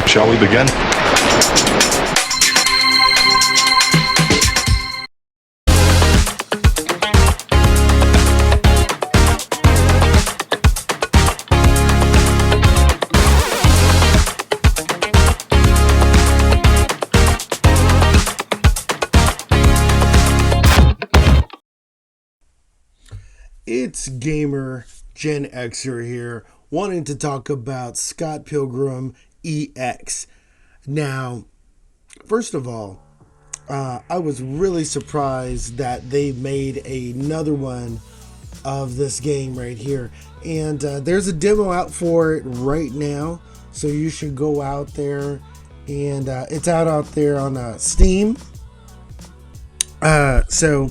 Shall we begin? It's Gamer Gen Xer here, wanting to talk about Scott Pilgrim EX. Now, first of all, I was really surprised that they made another one of this game right here. And there's a demo out for it right now, so you should go out there. And it's out there on Steam. So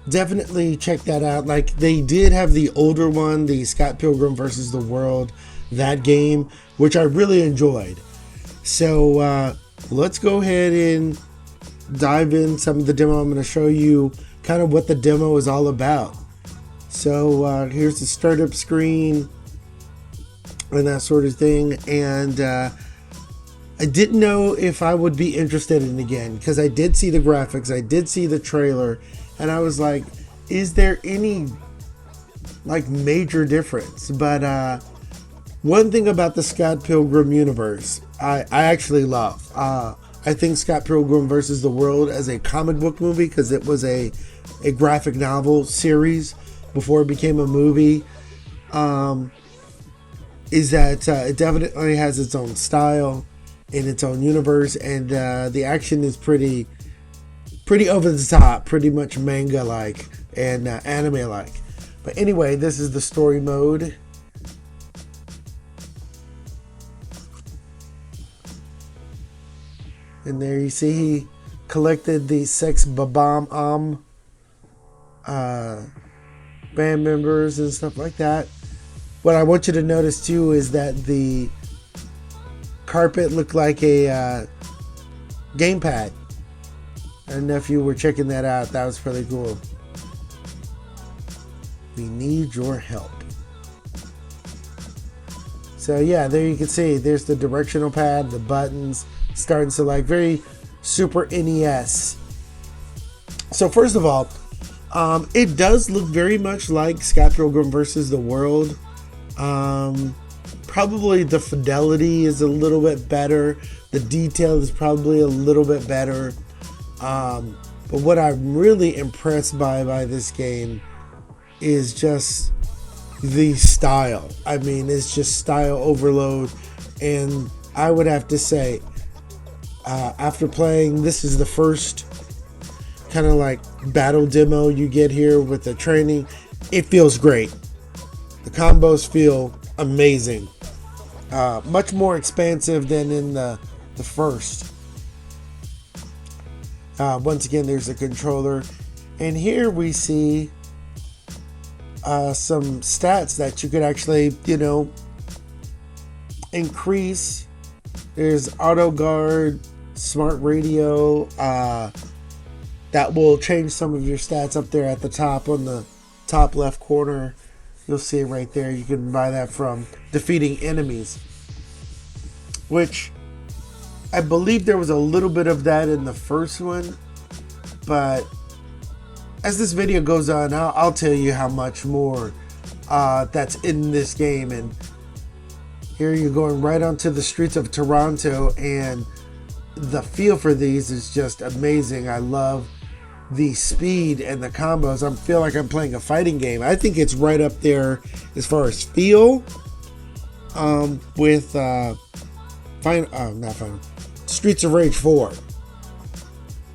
definitely check that out. Like, they did have the older one, the Scott Pilgrim versus the World, that game, which I really enjoyed. So let's go ahead and dive in some of the demo. I'm going to show you kind of what the demo is all about. So here's the startup screen and that sort of thing. And I didn't know if I would be interested in it again, because I did see the graphics, I did see the trailer, and I was like, is there any like major difference? But one thing about the Scott Pilgrim universe, I actually love. I think Scott Pilgrim versus the World as a comic book movie, because it was a graphic novel series before it became a movie, is that it definitely has its own style in its own universe, and the action is pretty over the top, pretty much manga like and anime like. But anyway, this is the story mode. And there you see he collected the Sex Babam band members and stuff like that. What I want you to notice too is that the carpet looked like a gamepad. I don't know if you were checking that out. That was pretty cool. We need your help. So yeah, there you can see there's the directional pad, the buttons, starting to like very Super NES. So first of all, it does look very much like Scott Pilgrim versus the World. Probably the fidelity is a little bit better. The detail is probably a little bit better. But what I'm really impressed by this game is just the style. I mean, it's just style overload. And I would have to say, after playing, this is the first kind of like battle demo you get here with the training. It feels great. The combos feel amazing. Much more expansive than in the first. Once again, there's a controller, and here we see some stats that you could actually, increase. There's auto guard, smart radio, that will change some of your stats up there at the top on the top left corner. You'll see it right there. You can buy that from defeating enemies, which I believe there was a little bit of that in the first one, but as this video goes on, I'll tell you how much more that's in this game. And here you're going right onto the streets of Toronto, and the feel for these is just amazing. I love the speed and the combos. I feel like I'm playing a fighting game. I think it's right up there as far as feel with Streets of Rage 4.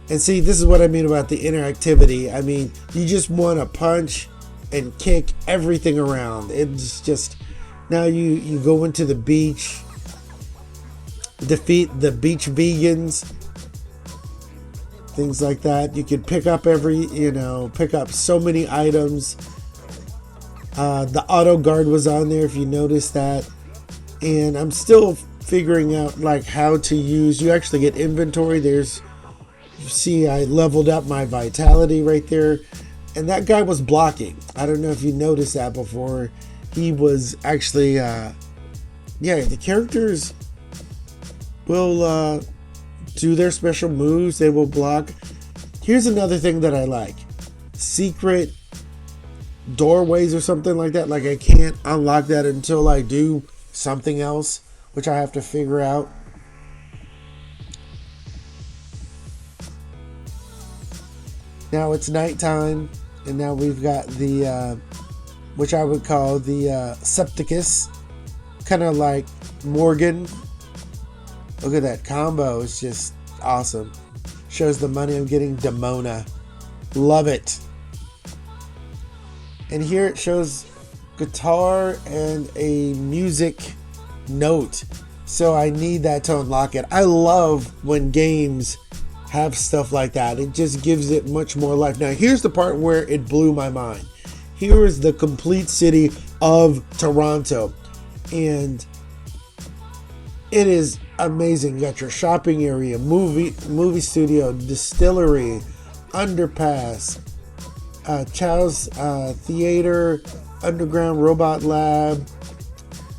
And see, this is what I mean about the interactivity. I mean, you just want to punch and kick everything around. It's just, now you go into the beach, defeat the beach vegans, things like that. You can pick up pick up so many items. The auto guard was on there, if you noticed that. And I'm still figuring out like how to use, you actually get inventory. There's, you see I leveled up my vitality right there, and that guy was blocking. I don't know if you noticed that before. He was actually the characters will do their special moves. They will block. Here's another thing that I like. Secret doorways or something like that. Like, I can't unlock that until I do something else, which I have to figure out. Now it's nighttime, and now we've got the, which I would call the Septicus. Kind of like Morgan. Look at that combo. It's just awesome. Shows the money I'm getting. Demona. Love it. And here it shows guitar and a music note. So I need that to unlock it. I love when games have stuff like that. It just gives it much more life. Now here's the part where it blew my mind. Here is the complete city of Toronto. And it is amazing. You got your shopping area, movie studio, distillery, underpass, Chow's Theater, Underground Robot Lab,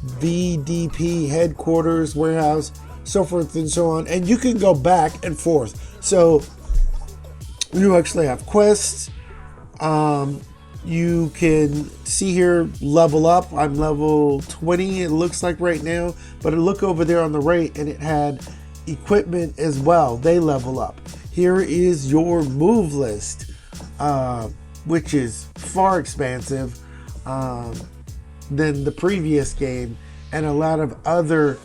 VDP headquarters, warehouse, so forth and so on. And you can go back and forth. So you actually have quests. You can see here, level up. I'm level 20, it looks like right now. But I look over there on the right, and it had equipment as well. They level up. Here is your move list, which is far expansive than the previous game, and a lot of other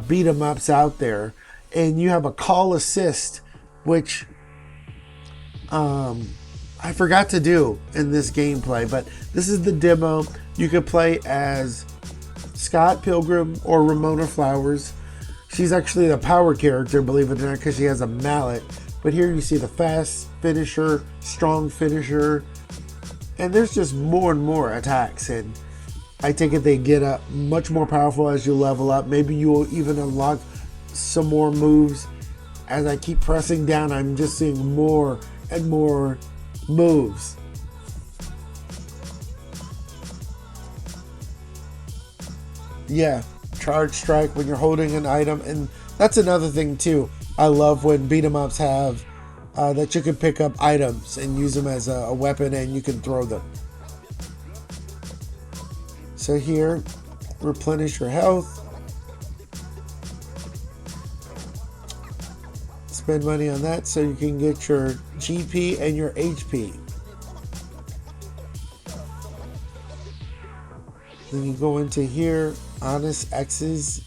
beat 'em ups out there. And you have a call assist, which I forgot to do in this gameplay, but this is the demo. You can play as Scott Pilgrim or Ramona Flowers. She's actually the power character, believe it or not, because she has a mallet. But here you see the fast finisher, strong finisher, and there's just more and more attacks. And I take it they get much more powerful as you level up. Maybe you will even unlock some more moves. As I keep pressing down, I'm just seeing more and more moves. Yeah, charge strike when you're holding an item. And that's another thing too. I love when beat 'em ups have that you can pick up items and use them as a weapon, and you can throw them. So here, replenish your health. Spend money on that so you can get your GP and your HP. Then you go into here, Honest X's.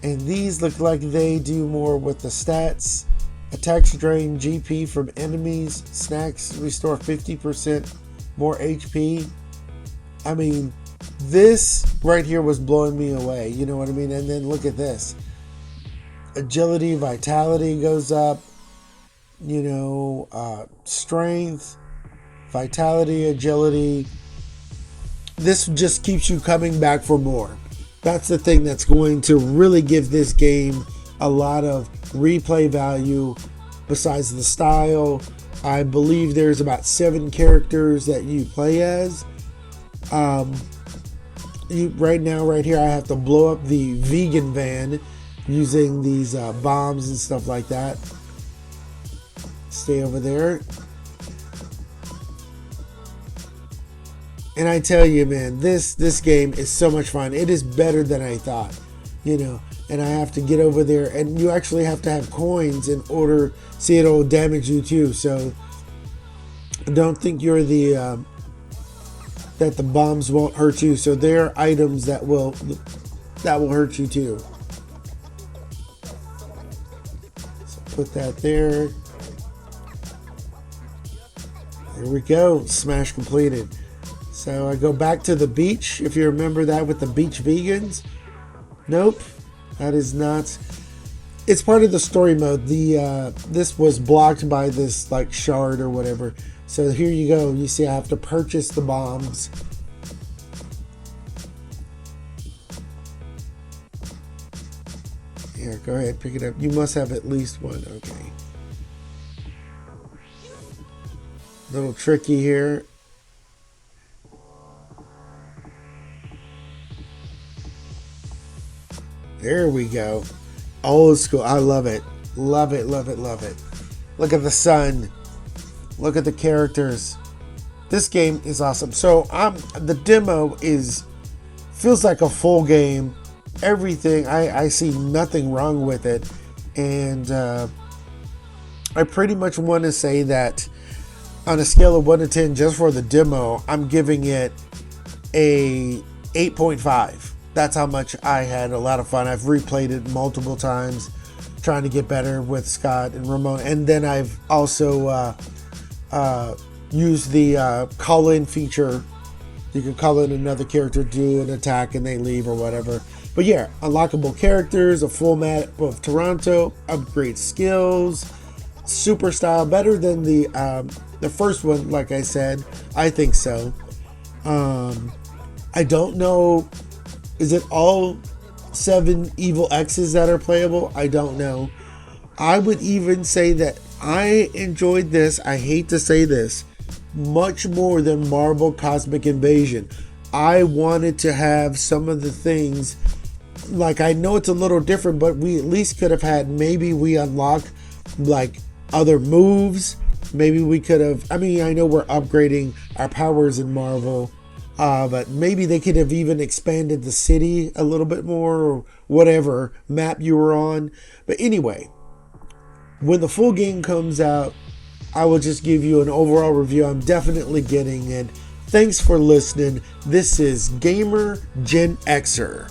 And these look like they do more with the stats. Attacks drain GP from enemies. Snacks restore 50% more HP. I mean, this right here was blowing me away. You know what I mean? And then look at this. Agility, vitality goes up. You know, strength, vitality, agility. This just keeps you coming back for more. That's the thing that's going to really give this game a lot of replay value. Besides the style, I believe there's about 7 characters that you play as. Right now, right here, I have to blow up the vegan van using these bombs and stuff like that. Stay over there. And I tell you, man, this game is so much fun. It is better than I thought, you know. And I have to get over there, and you actually have to have coins in order. See, it'll damage you too. So don't think you're the that the bombs won't hurt you. So there are items that will hurt you too. So put that there. There we go. Smash completed. So I go back to the beach. If you remember that with the beach vegans. Nope. That is not. It's part of the story mode. This was blocked by this like shard or whatever. So here you go. You see I have to purchase the bombs. Here, go ahead, pick it up. You must have at least one. Okay. Little tricky here. There we go. Old school. I love it. Love it, love it, love it. Look at the sun. Look at the characters. This game is awesome. So the demo feels like a full game. Everything. I see nothing wrong with it. And I pretty much want to say that on a scale of 1 to 10, just for the demo, I'm giving it a 8.5. That's how much I had a lot of fun. I've replayed it multiple times, trying to get better with Scott and Ramon. And then I've also used the call-in feature. You can call in another character, do an attack, and they leave or whatever. But yeah, unlockable characters, a full map of Toronto, upgrade skills, super style, better than the first one. Like I said, I think so. I don't know. Is it all 7 Evil X's that are playable? I don't know. I would even say that I enjoyed this. I hate to say this, much more than Marvel Cosmic Invasion. I wanted to have some of the things, like, I know it's a little different, but we at least could have had, maybe we unlock like other moves. Maybe we could have, I mean, I know we're upgrading our powers in Marvel, but maybe they could have even expanded the city a little bit more, or whatever map you were on. But anyway, when the full game comes out, I will just give you an overall review. I'm definitely getting it. Thanks for listening. This is Gamer Gen Xer.